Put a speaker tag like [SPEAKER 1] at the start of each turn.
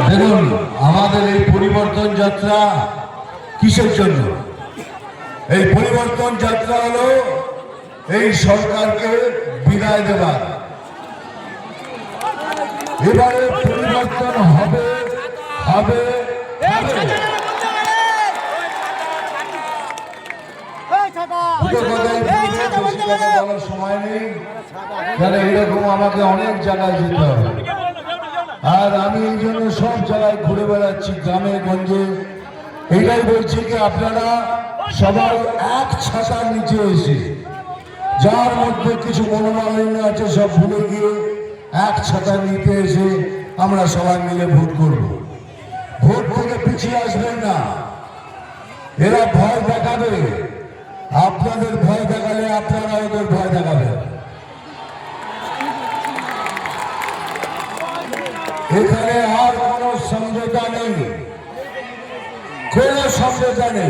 [SPEAKER 1] দেখুন, আমাদের এই পরিবর্তন যাত্রা কিসের জন্য? এই পরিবর্তন যাত্রা হলো এই সরকারকে বিদায় দেবার। এবারে পরিবর্তন হবে হবে বলার সময় নেই, কারণ এরকম আমাকে অনেক জায়গায় যেতে হবে। আর আমি এই জন্য সব জায়গায় ঘুরে বেড়াচ্ছি, গ্রামে গঞ্জে। এইটাই বলছি কি আপনারা সবাই এক ছাতার নিচে এসে, যার মধ্যে কিছু মনোমালিন্য আছে সব ভুলে গিয়ে এক ছাতার নিচে এসে আমরা সবাই মিলে ভোট করব। ভোট থেকে পিছিয়ে আসবেন না। এরা ভয় দেখাবে, আপনাদের ভয় দেখালে আপনারা ওদের ভয় দেখাবেন। এখানে আর কোনো সমঝোতা নেই, কোনো সমঝোতা নেই।